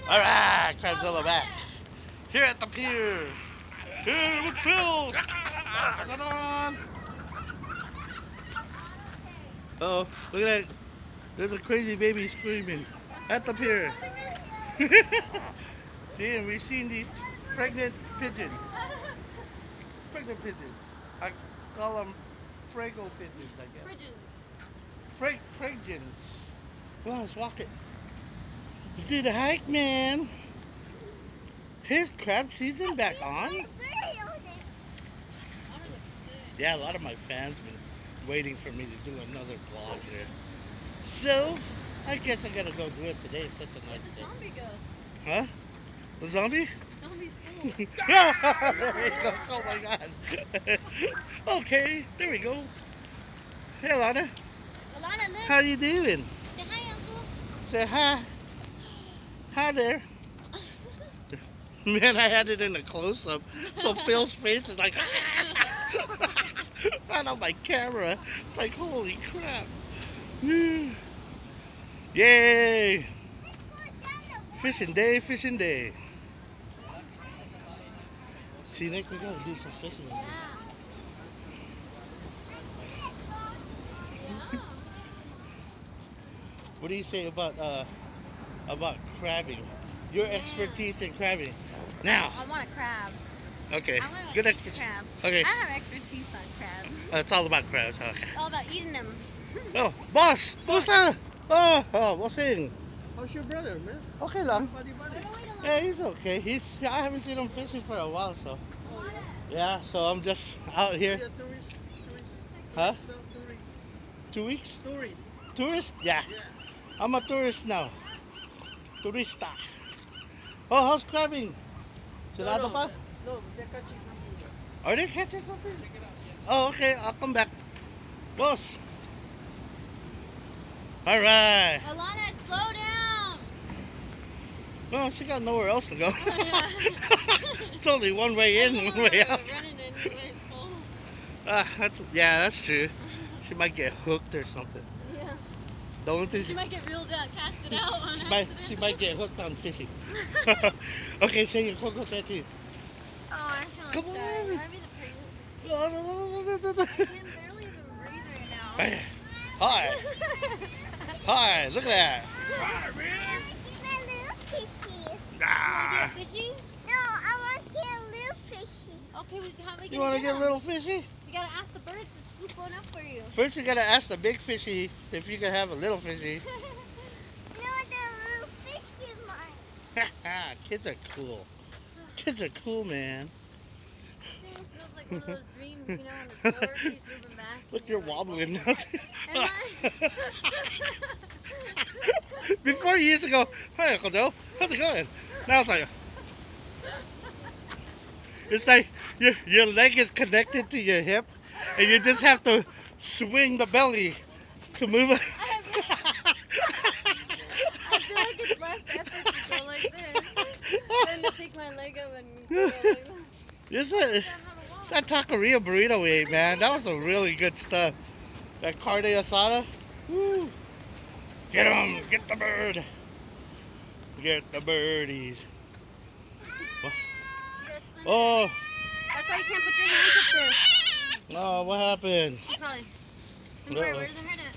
Alright, CrabZilla back. Here at the pier. Here with Phil. Oh, look at that. There's a crazy baby screaming at the pier. See, and we've seen these pregnant pigeons. Pregnant pigeons. I call them Prego pigeons, I guess. Pigeons. Well, let's walk it. Let's do the hike, man. His crab season back on? Yeah, a lot of my fans been waiting for me to do another vlog here. So, I guess I gotta go do it today. It's such a nice day. Where'd the zombie go? Huh? The zombie? Zombie's There you go. Oh my god. Okay, there we go. Hey, Alana. Alana, look. How you doing? Say hi, Uncle. Say hi. Hi there. Man, I had it in a close-up, so Phil's face is like, right on my camera. It's like, holy crap. Yay! Fishing day, fishing day. See, Nick, we gotta do some fishing. What do you say about crabbing? Your expertise in crabbing. Now. I want a crab. Okay. I want Good to expertise. crab. Okay. I have expertise on crab. It's all about crabs. Okay. It's all about eating them. Oh, boss! Kumusta? Oh, bossing. How's your brother, man? Okay lang. Buddy. Yeah, he's okay. I haven't seen him fishing for a while, so. Yeah, so I'm just out here. Yeah, tourist. Huh? Tourist. 2 weeks? Tourist. Tourist? Yeah. Yeah. I'm a tourist now. Turista. Oh, how's crabbing? Sarado pa? No, they're catching something. Are they catching something? Oh, okay. I'll come back. Boss. All right. Alana, slow down. Well, she got nowhere else to go. Yeah. It's only one way in, one way out. Running anyways, Cole. That's true. She might get hooked or something. Yeah. The only thing She might get reeled out, casted out on accident. she might get hooked on fishing. Okay, say your cocoa tattoo. Oh, I feel like Come that. on. That'd be the pregnant. I can barely even breathe right now. Hi. Hi, look at that. Ah. Fishy? No, I want to get a little fishy. Okay, how we You want to get a little fishy? You gotta ask the birds to scoop one up for you. First, you gotta ask the big fishy if you can have a little fishy. No, the little fishy one. Kids are cool. Kids are cool, man. It almost feels like one of those dreams, you know, when the door keeps moving back. Look, you're wobbling now. Am I? Before you used to go, "Hi, Uncle Joe, how's it going?" Now it's like your leg is connected to your hip, and you just have to swing the belly to move it. I feel like it's less effort to go like this than to pick my leg up and go like this. It's that taqueria burrito we ate, man. That was some really good stuff. That carne asada. Woo. Get 'em! Get the bird! Get the birdies. Oh, That's why you can't put your hands up there. oh, what happened? It's probably. Don't worry, where's the hurt at?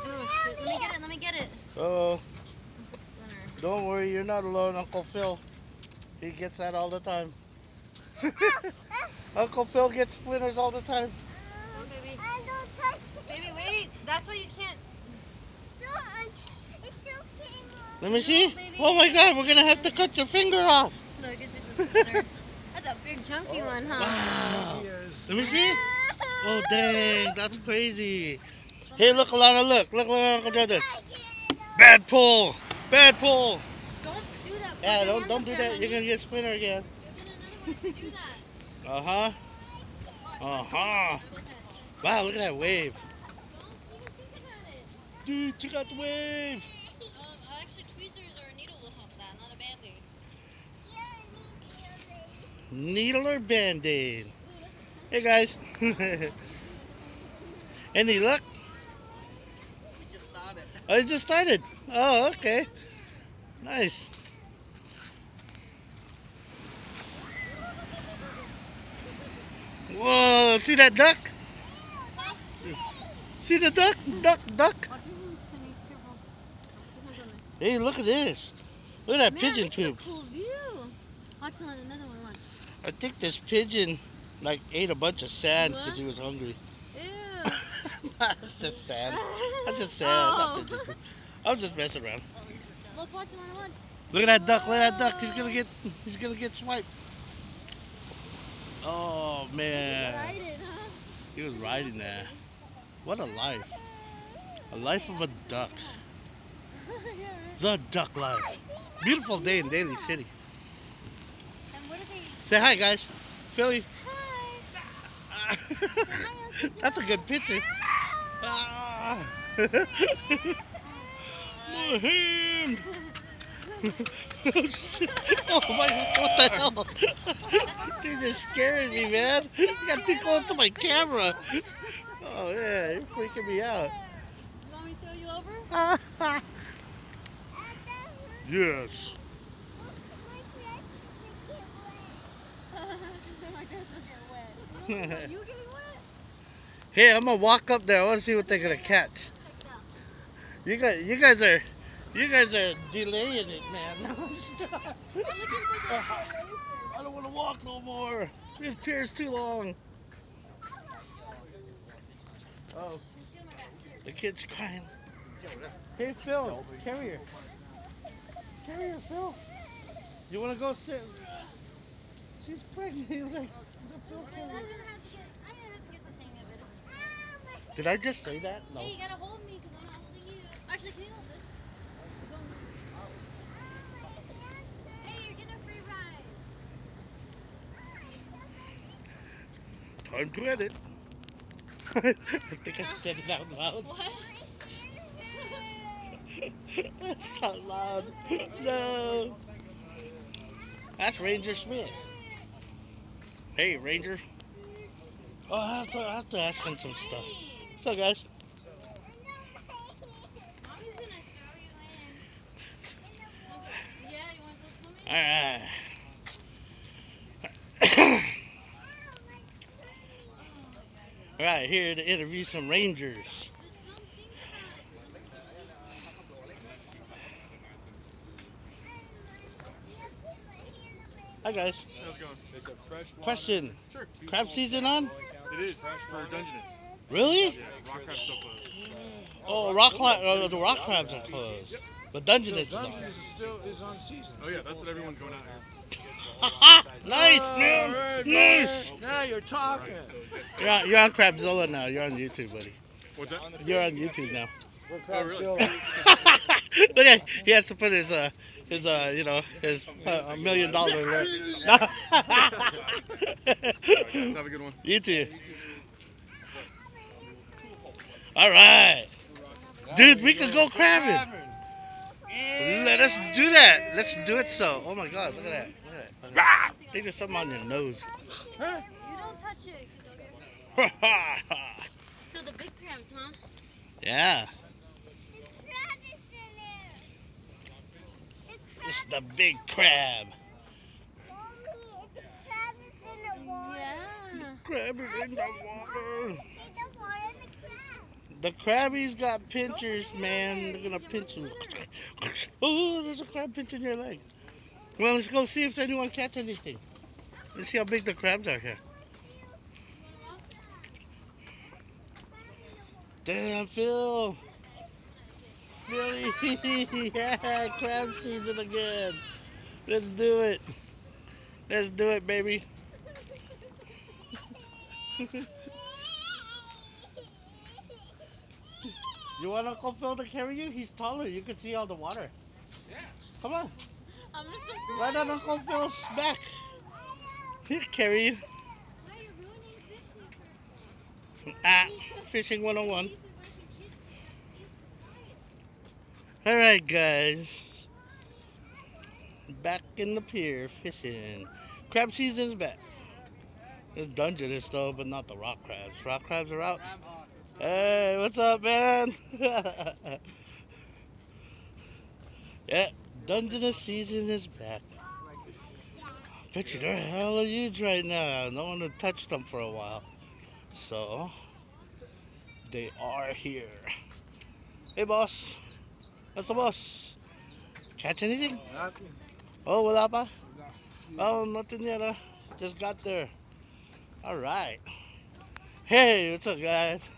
Oh, shit. Let me get it. Oh, It's a splinter. don't worry, you're not alone, Uncle Phil. He gets that all the time. Uncle Phil gets splinters all the time. Oh, baby. I don't touch it. Baby, wait. That's why you can't. Don't. It's okay, Mom. Let me see. baby. Oh my God, we're gonna have to cut your finger off. Look, it's just a splinter. That's a big chunky one, huh? Wow. Let me see. Oh dang, that's crazy. Hey, look, Alana, look what Uncle Joe did. Bad pull. Bad pull. Don't do that. Put Yeah, your don't hands do up that. there, You're honey. gonna get splinter again. You'll get another one if you do that. Uh-huh. Uh-huh. Wow, look at that wave. Don't even think about it. Dude, check out the wave. Actually, tweezers or a needle will help that, not a band-aid. Needle or Band-Aid. Hey, guys. Any luck? We just started. Oh, it just started. Oh, okay. Nice. Whoa, see that duck? See the duck? Duck. Hey, look at this. Look at that pigeon poop. Cool view. Watch another one. Watch. I think this pigeon like ate a bunch of sand What? because he was hungry. Ew. That's just sand. That's just sand. Oh. Not pigeon poop. I'm just messing around. Look, watch another one. Look at that duck. Look at that duck. He's gonna get swiped. Oh man. Ride it, huh? He was riding that. What a life. A life of a duck. Yeah, right. The duck life. Beautiful day in Daly City. And what are they? Say hi, guys. Philly. Hi. That's a good picture. Ah. My hand. Oh, shit. Oh my, what the hell? You're just scaring me, man. You got too close to my camera. Oh yeah, you're freaking me out. You want me to throw you over? Yes. My dress will get wet. You getting wet? Hey, I'm gonna walk up there. I want to see what they're gonna catch. Check it out. You guys are delaying it, man. I don't want to walk no more. This pier's too long. Oh, the kid's crying. Hey, Phil, carry her. Carry her, Phil. You want to go sit? She's pregnant. He's like, Phil, carry her. I'm gonna have to get the hang of it. Did I just say that? No. Hey, you gotta hold me because I'm not holding you. Actually, can you hold this? Hey, you're getting a free ride. Time to edit. I think I said it out loud. What? That's not loud. No. That's Ranger Smith. Hey, Ranger. Oh, I have to ask him some stuff. What's up, guys? Mommy's gonna throw you in. Yeah, you wanna go swimming? Alright. Alright, here to interview some Rangers. Just don't think Hi, guys. How's it going? It's a fresh water. Question. Sure. Crab season on? It is for dungeness. Really? Yeah, rock crab's still closed. Oh, the rock crabs are closed. But Dungeness is on. Dungeness is on season. Oh yeah, that's what everyone's going out here. Nice, man. Alright, Nice. Now you're talking. You're on CrabZilla now. You're on YouTube, buddy. What's that? You're on YouTube now. We're Oh, really? CrabZilla. Look at, he has to put his $1 million alert. Guys, have a good one. You too. All right, dude, we could go crabbing. Let us do that. Let's do it. So, oh my God, look at that. Look at that. I think there's something on your nose. you don't touch it. 'Cause they'll get- So the big crabs, huh? Yeah, The crab is in there. it's the big crab. Mommy, the crab is in the water. Yeah. Crab is in the water. See the water and the crab. The crabbies got pinchers, man. They're gonna pinch you. Oh, there's a crab pinching your leg. Well, let's go see if anyone catch anything. Let's see how big the crabs are here. Damn, Phil. Philly. Yeah, crab season again. Let's do it. Let's do it, baby. You want Uncle Phil to carry you? He's taller. You can see all the water. Yeah. Come on. I'm just so Right on Uncle Phil's back. He'll carry you. Why are you ruining fishing for Ah, fishing 101. All right, guys. Back in the pier fishing. Crab season's back. It's dungeness though, but not the rock crabs. Rock crabs are out. Hey, what's up, man? Yeah, dungeness season is back. Bet you they're hella huge right now. No one had touched them for a while. So, they are here. Hey, boss. What's the boss? Catch anything? Nothing. Oh, wala pa? Oh, nothing yet. Just got there. All right. Hey, what's up, guys?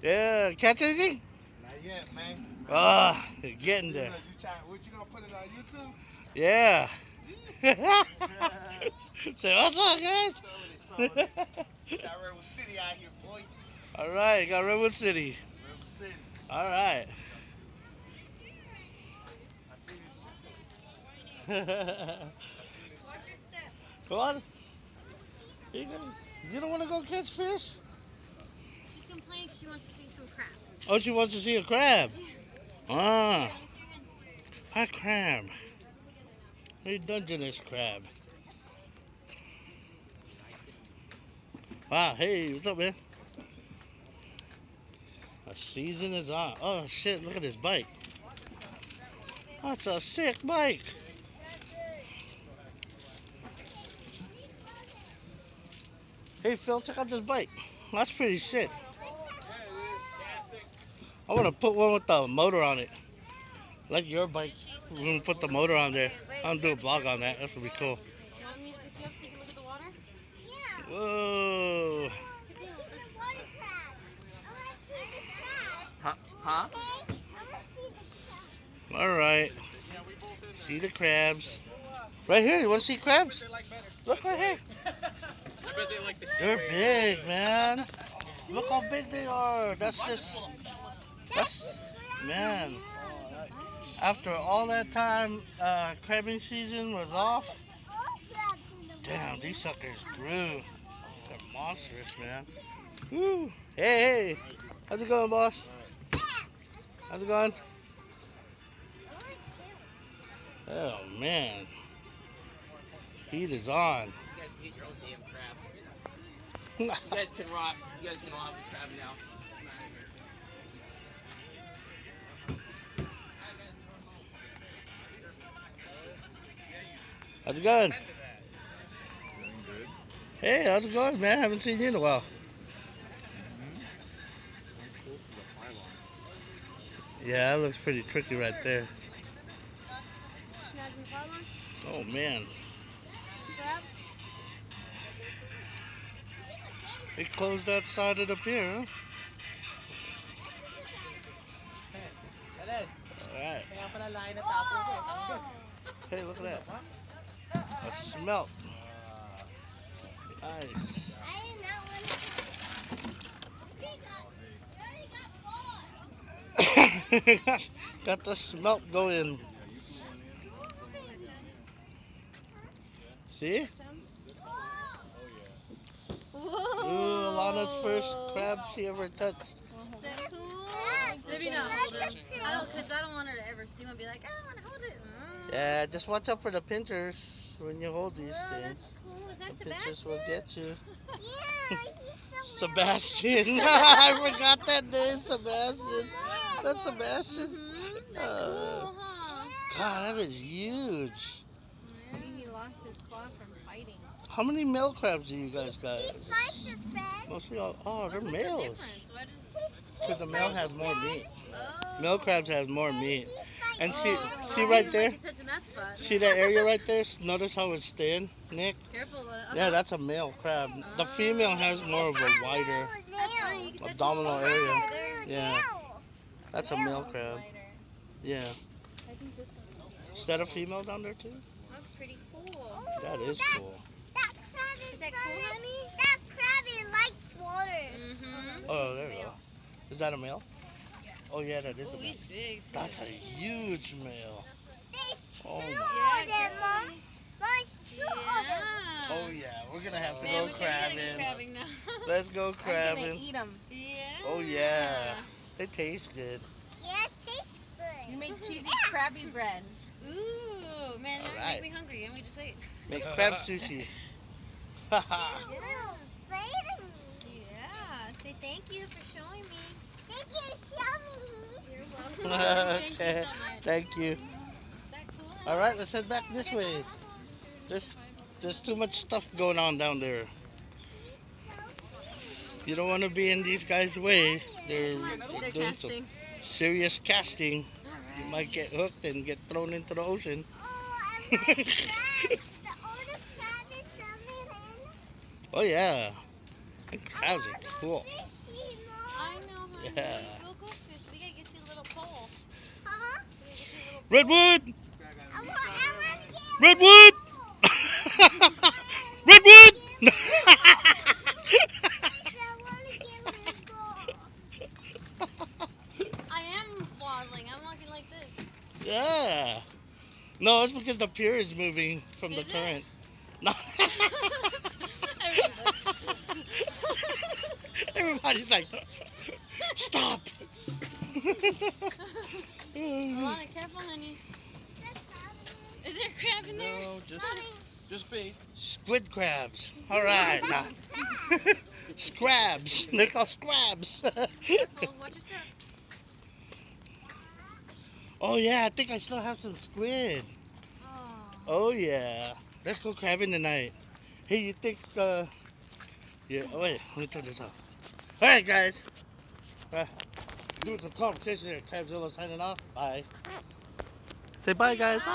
Yeah, catch anything? Not yet, man. Ah, you're getting there. What you gonna put it on YouTube? Yeah. Say, what's up, guys? Got Redwood City out here, boy. All right, got Redwood City. Redwood City. All right. I see this. Watch your step. Go on. You don't want to go catch fish? She's complaining because she wants to see some crabs. Oh, she wants to see a crab. Ah, hi crab. Hey, dungeness crab. Wow, hey, what's up, man? The season is on. Oh, shit, look at this bike. That's a sick bike. Hey, Phil, check out this bike. That's pretty sick. I want to put one with the motor on it. Like your bike. We're going to put the motor on there. I'm going to do a vlog on that. That's going to be cool. You want me to pick you up so you can look at the water? Yeah. Whoa. Water crab. I want to see the crab. Huh? Okay? I want to see the crab. All right. See the crabs. Right here. You want to see crabs? Look right here. I bet they like the sea. They're big, man. Look how big they are. That's man. After all that time, crabbing season was off. All crabs in the water. Damn, these suckers grew. They're monstrous, man. Woo. Hey, hey. How's it going, boss? How's it going? Oh, man. Heat is on. You guys can get your own damn crab. You guys can rock. You guys can all have the crab now. How's it going? Hey, how's it going, man? Haven't seen you in a while. Yeah, that looks pretty tricky right there. Snag me pylon. Oh, man. Crab. They closed that side of the pier, huh? Alright. Hey, look at that. A smelt. Nice. I did not want to. Got the smelt going. See? Whoa. Ooh, Alana's first crab she ever touched. That's cool. Maybe not hold her. I don't, because I don't want her to ever see one and be like, I don't want to hold it. Yeah, just watch out for the pinchers when you hold these Oh, things. that's cool. Is that The pinchers Sebastian? will get you. Yeah, he's so Sebastian. I forgot that name, Sebastian. That's Sebastian. That's cool, huh? God, that is huge. Maybe he lost his claw from fighting. How many male crabs do you guys got? He fights a friend. Mostly all, oh, they're What's the males. difference? Why does... Because the male has more meat. Oh. Male crabs has more meat. And see Oh, see I right didn't there? like you touching that spot. See that area right there? Notice how it's thin, Nick? Careful. Yeah, that's a male crab. The female has more of a wider. That's funny. You can touch Abdominal it area. over there. Yeah, that's a male crab. Yeah. I think this one. Is that a female down there too? That's pretty cool. That is cool. That crab is that cool, honey? That crab likes water. Mm-hmm. Oh, there you go. Is that a male? Oh yeah, that is a Oh, male. he's big too. That's a huge male. There's two Oh, of Yeah, them, Mom. There's two of them. Yeah. Oh yeah, we're gonna have to Man, go we gotta get crabbing. crabbing now. Let's go crabbing. eat them. Yeah. Oh yeah, they taste good. Yeah, it tastes good. You made cheesy crabby bread. Ooh, man, now you Alright. make me hungry. Let me just say it. Make crab sushi. Haha. Ooh, say to me. Yeah. Say thank you for showing me. Thank you, show me. You're welcome. Thank you Okay. so much. Thank you. Is that cool? All right, let's head back this way. There's too much stuff going on down there. You don't want to be in these guys' way. They're They're doing some casting. serious casting. You might get hooked and get thrown into the ocean. Oh, and my crabs. The older crab is swimming in. Oh yeah, and crabs are cool. Fishy, I Mom. know, honey. Yeah. Go fish. We gotta get you a little pole. Huh? We gotta get you a little Redwood, I want to Redwood, Redwood. I am waddling. I'm walking like this. Yeah. No, it's because the pier is moving from the Is it? current. No. I read books. Everybody's like, stop. Alana, careful, honey. Is there a crab in there? No, just bait. Squid crabs. All right. Now. Scrabs. They're called scrabs. Careful, watch your step. Oh, yeah. I think I still have some squid. Oh. Oh, yeah. Let's go crabbing tonight. Hey, you think, yeah, oh, wait. Let me turn this off. All right, guys. Doing some conversation here. CrabZilla signing off. Bye. Say bye, guys. Bye.